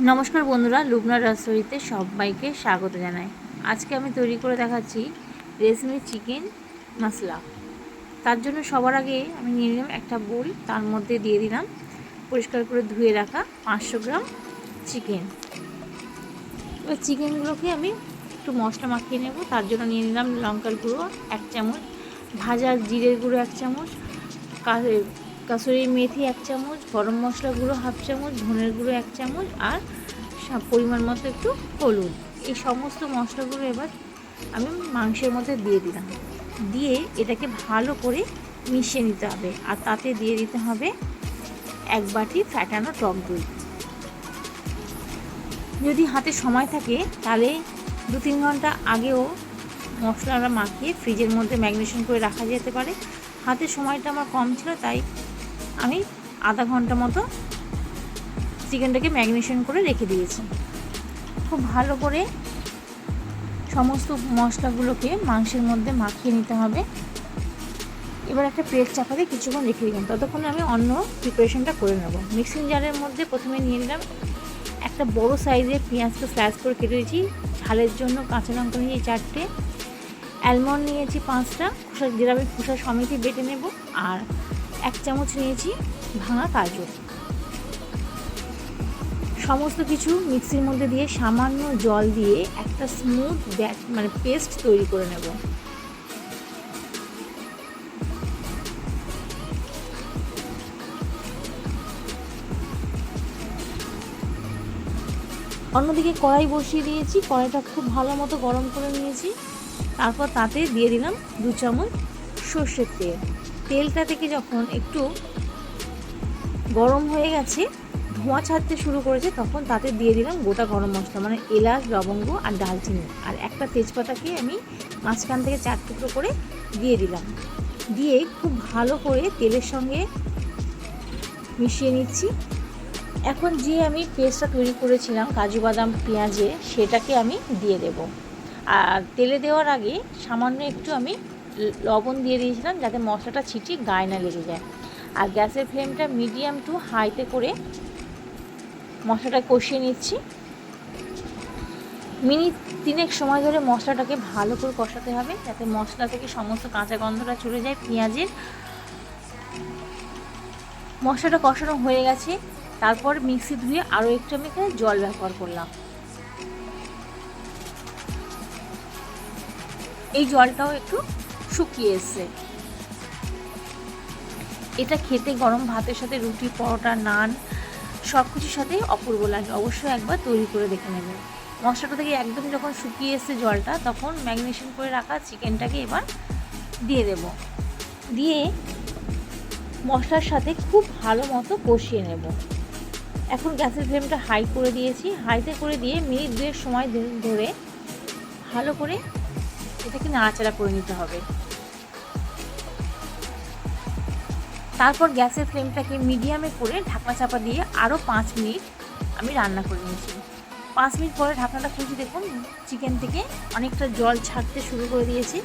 নমস্কার বন্ধুরা, লুবনার রাসইতে সবাইকে স্বাগত জানাই। আজকে আমি তৈরি করে দেখাচ্ছি রেশমি চিকেন মশলা। তার জন্য সবার আগে আমি নিয়ে নিলাম একটা বোল, তার মধ্যে দিয়ে দিলাম পরিষ্কার করে ধুয়ে রাখা 500 গ্রাম চিকেন। এবার চিকেনগুলোকে আমি একটু মশলা মাখিয়ে নেব। তার জন্য নিয়ে নিলাম লঙ্কার গুঁড়ো 1 চামচ, ভাজা জিরের গুঁড়ো 1 চামচ, কাসুরি মেথি 1 চামচ, গরম মশলা গুঁড়ো 1/2 চামচ, ধনের গুঁড়ো 1 চামচ আর পরিমাণ মতো একটু হলুদ। এই সমস্ত মশলাগুলো এবার আমি মাংসের মধ্যে দিয়ে দিলাম। দিয়ে এটাকে ভালো করে মিশিয়ে নিতে হবে। আর তাতে দিয়ে দিতে হবে 1 বাটি ফ্যাটানো টক দই। যদি হাতে সময় থাকে তাহলে 2-3 ঘন্টা আগেও মশলাটা মাখিয়ে ফ্রিজের মধ্যে ম্যারিনেশন করে রাখা যেতে পারে। হাতে সময়টা আমার কম ছিল, তাই আমি আধা ঘন্টা মতো চিকেনটাকে ম্যারিনেশন করে রেখে দিয়েছি। খুব ভালো করে সমস্ত মশলাগুলোকে মাংসের মধ্যে মাখিয়ে নিতে হবে। এবার একটা প্লেট চাপা দিয়ে কিছুক্ষণ রেখে দিলাম। ততক্ষণে আমি অন্য প্রিপারেশনটা করে নেব। মিক্সিং জারের মধ্যে প্রথমে নিয়ে নিলাম একটা বড় সাইজের পেঁয়াজকে স্লাইস করে কেটে দিয়েছি। ঝালের জন্য কাঁচা লঙ্কা নিয়েছি 4টে, অ্যালমন্ড নিয়েছি 5টা, যেটা আমি খোসা সমেতই বেটে নেব, আর 1 চামচ নিয়েছি ভাঙা কাজু। সমস্ত কিছু মিক্সির মধ্যে দিয়ে সামান্য জল দিয়ে একটা স্মুথ পেস্ট তৈরি করে নেব। অন্যদিকে কড়াই বসিয়ে দিয়েছি, কড়াইটা খুব ভালো মতো গরম করে নিয়েছি। তারপর তাতে দিয়ে দিলাম 2 চামচ সর্ষের তেল। তেলটা থেকে যখন একটু গরম হয়ে গেছে, ধোঁয়া ছাড়তে শুরু করেছে, তখন তাতে দিয়ে দিলাম গোটা গরম মশলা, মানে এলাচ, লবঙ্গ আর ডালচিনি, আর একটা তেজপাতাকে আমি মাঝখান থেকে 4 টুকরো করে দিয়ে দিলাম। দিয়ে খুব ভালো করে তেলের সঙ্গে মিশিয়ে নিচ্ছি। এখন যে আমি পেস্টটা তৈরি করেছিলাম কাজু বাদাম পেঁয়াজের, সেটাকে আমি দিয়ে দেব। আর তেলে দেওয়ার আগে সামান্য একটু আমি লবণ দিয়ে দিয়েছিলাম, যাতে মশলাটা ছিটিয়ে গায়ে না লেগে যায়। আর গ্যাসের ফ্লেমটা মিডিয়াম টু হাইতে করে মশলাটা কষিয়ে নিচ্ছি। মিনিট 3 সময় ধরে মশলাটাকে ভালো করে কষাতে হবে, যাতে মশলা থেকে সমস্ত কাঁচা গন্ধটা চলে যায় পেঁয়াজের। মশলাটা কষানো হয়ে গেছে, তারপর মিক্সি ধুয়ে আরও একটু আমি এখানে জল ব্যবহার করলাম। এই জলটাও একটু শুকিয়ে এসছে। এটা খেতে গরম ভাতের সাথে রুটি, পরোটা, নান সব কিছুর সাথেই অপূর্ব লাগে। অবশ্যই একবার তৈরি করে দেখে নেবেন। মশলাটা থেকে একদম যখন শুকিয়ে এসছে জলটা, তখন ম্যারিনেশন করে রাখা চিকেনটাকে এবার দিয়ে দেব। দিয়ে মশলার সাথে খুব ভালো মতো কষিয়ে নেব। এখন গ্যাসের ফ্লেমটা হাই করে দিয়েছি। হাইতে করে দিয়ে মিনিট 2 সময় ধরে ভালো করে এটাকে নাড়াচাড়া করে নিতে হবে। তারপর গ্যাসের ফ্লেমটাকে মিডিয়ামে করে ঢাকনা চাপা দিয়ে আরও 5 মিনিট আমি রান্না করে নিয়েছি। 5 মিনিট পরে ঢাকনাটা খুঁজে দেখুন চিকেন থেকে অনেকটা জল ছাড়তে শুরু করে দিয়েছি।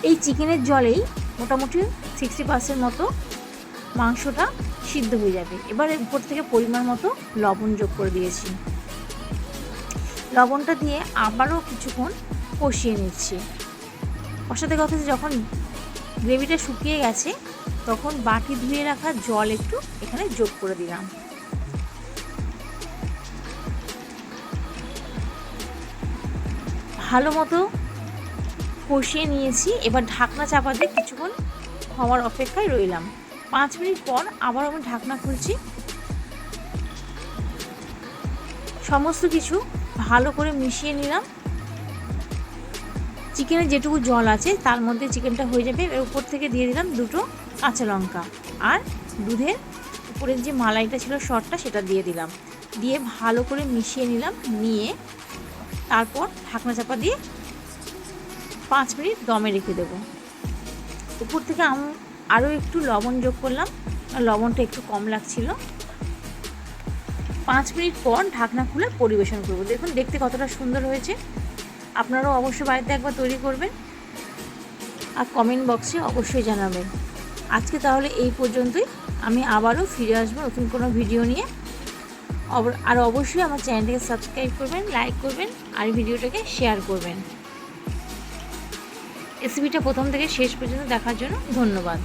এই চিকেনের জলেই মোটামুটি 60% মতো মাংসটা সিদ্ধ হয়ে যাবে। এবার এর উপর থেকে পরিমাণ মতো লবণ যোগ করে দিয়েছি। লবণটা দিয়ে আবারও কিছুক্ষণ কষিয়ে নিচ্ছি। কষাতে কষাতে যখন গ্রেভিটা শুকিয়ে গেছে, তখন বাটি ধুয়ে রাখা জল একটু এখানে যোগ করে দিলাম। ভালো মতো কষিয়ে নিয়েছি। এবার ঢাকনা চাপা দিয়ে কিছুক্ষণ হওয়ার অপেক্ষায় রইলাম। 5 মিনিট পর আবার আমি ঢাকনা খুলছি। সমস্ত কিছু ভালো করে মিশিয়ে নিলাম। চিকেনের যেটুকু জল আছে তার মধ্যে চিকেনটা হয়ে যাবে। এর উপর থেকে দিয়ে দিলাম 2টো কাঁচা লঙ্কা, আর দুধের উপরের যে মালাইটা ছিল সরটা, সেটা দিয়ে দিলাম। দিয়ে ভালো করে মিশিয়ে নিলাম। নিয়ে তারপর ঢাকনা চাপা দিয়ে 5 মিনিট দমে রেখে দেবো। উপর থেকে আরও একটু লবণ যোগ করলাম, লবণটা একটু কম লাগছিল। 5 মিনিট পর ঢাকনা খুলে পরিবেশন করব। দেখুন দেখতে কতটা সুন্দর হয়েছে। আপনারাও অবশ্যই বাড়িতে একবার তৈরি করবেন আর কমেন্ট বক্সে অবশ্যই জানাবেন। আজকে তাহলে এই পর্যন্তই। আমি আবারও ফিরে আসবো নতুন কোনো ভিডিও নিয়ে। আর অবশ্যই আমার চ্যানেলটাকে সাবস্ক্রাইব করবেন, লাইক করবেন আর ভিডিওটাকে শেয়ার করবেন। রেসিপিটা প্রথম থেকে শেষ পর্যন্ত দেখার জন্য ধন্যবাদ।